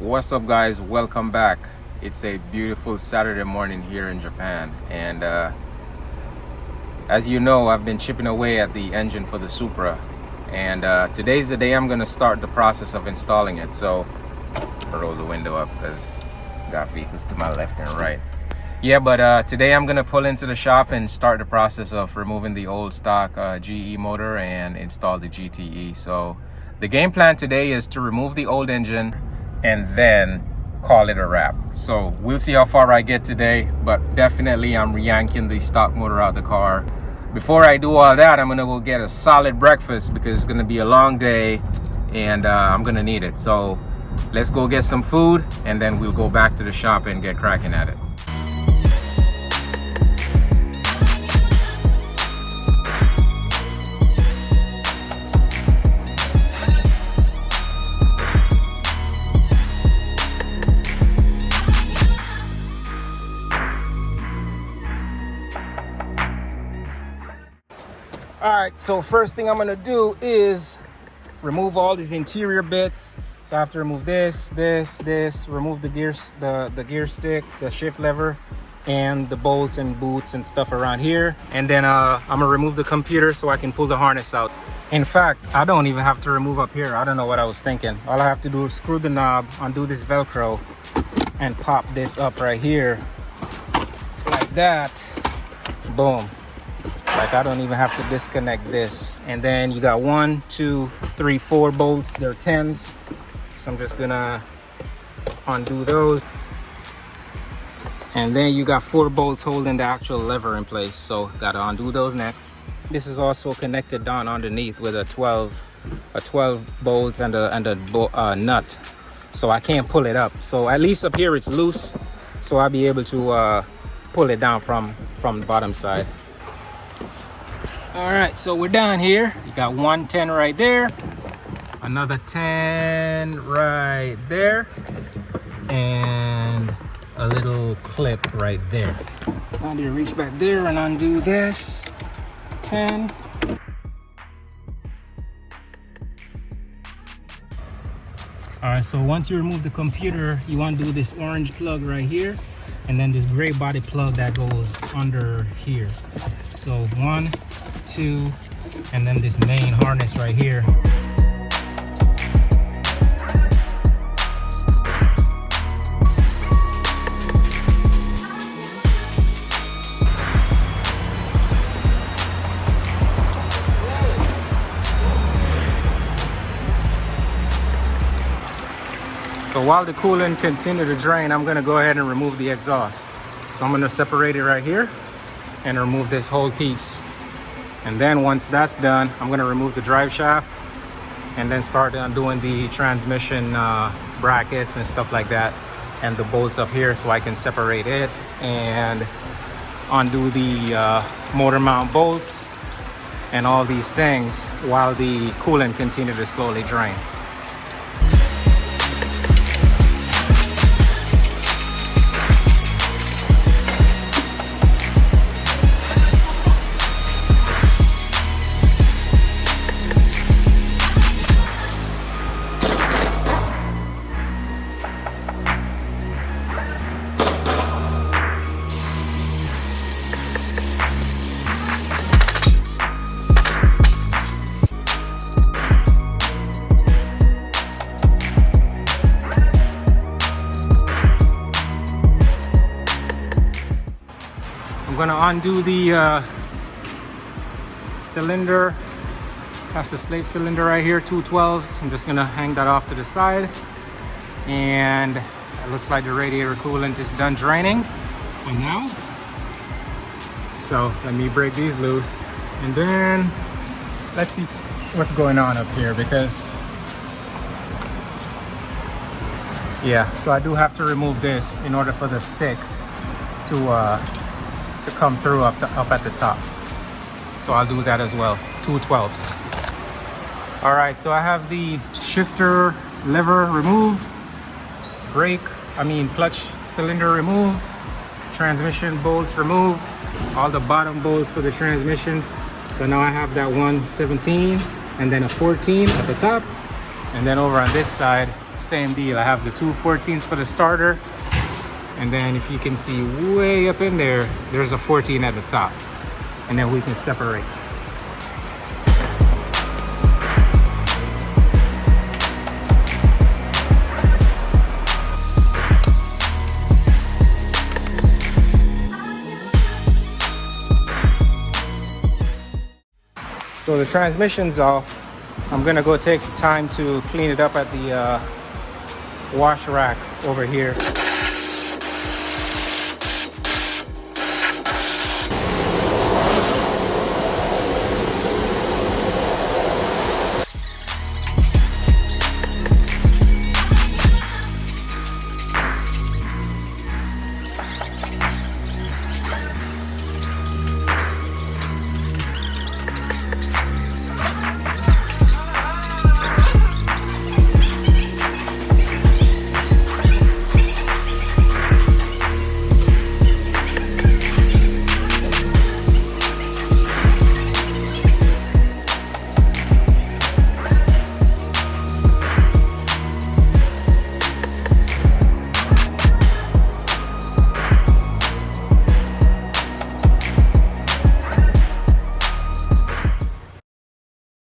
What's up, guys? Welcome back. It's a beautiful Saturday morning here in Japan, and as you know, I've been chipping away at the engine for the Supra, and today's the day I'm going to start the process of installing it. So I'll roll the window up because got vehicles to my left and right. Yeah, but today I'm going to pull into the shop and start the process of removing the old stock GE motor and install the GTE. So the game plan today is to remove the old engine and then call it a wrap. So we'll see how far I get today, but definitely I'm yanking the stock motor out of the car. Before I do all that, I'm gonna go get a solid breakfast because it's gonna be a long day and I'm gonna need it. So let's go get some food and then we'll go back to the shop and get cracking at it. Alright, so first thing I'm gonna do is remove all these interior bits. So I have to remove this, remove the gears, the gear stick, the shift lever, and the bolts and boots and stuff around here. And then I'm gonna remove the computer so I can pull the harness out. In fact, I don't even have to remove up here. I don't know what I was thinking. All I have to do is screw the knob, undo this Velcro, and pop this up right here. Like that. Boom. Like, I don't even have to disconnect this. And then you got 1, 2, 3, 4 bolts. They're 10s. So I'm just gonna undo those. And then you got 4 bolts holding the actual lever in place. So gotta undo those next. This is also connected down underneath with a 12 bolts and a nut. So I can't pull it up. So at least up here it's loose. So I'll be able to pull it down from the bottom side. All right, so we're down here. You got 1 10 right there, another 10 right there, and a little clip right there. I need to reach back there and undo this 10. All right, so once you remove the computer, you undo this orange plug right here, and then this gray body plug that goes under here. So 1, 2, and then this main harness right here. So while the coolant continue to drain, I'm gonna go ahead and remove the exhaust. So I'm gonna separate it right here and remove this whole piece. And then once that's done, I'm gonna remove the drive shaft and then start undoing the transmission brackets and stuff like that, and the bolts up here so I can separate it and undo the motor mount bolts and all these things while the coolant continue to slowly drain. I'm gonna undo the cylinder. That's the slave cylinder right here, 2 12s. I'm just gonna hang that off to the side. And it looks like the radiator coolant is done draining for now. So let me break these loose. And then let's see what's going on up here, because yeah, so I do have to remove this in order for the stick to come through up at the top. So I'll do that as well. 2 12s. All right, so I have the shifter lever removed, clutch cylinder removed, transmission bolts removed, all the bottom bolts for the transmission. So now I have that 117 and then a 14 at the top. And then over on this side, same deal. I have the two 14s for the starter, and then if you can see way up in there, there's a 14 at the top, and then we can separate. So the transmission's off. I'm gonna go take time to clean it up at the wash rack over here.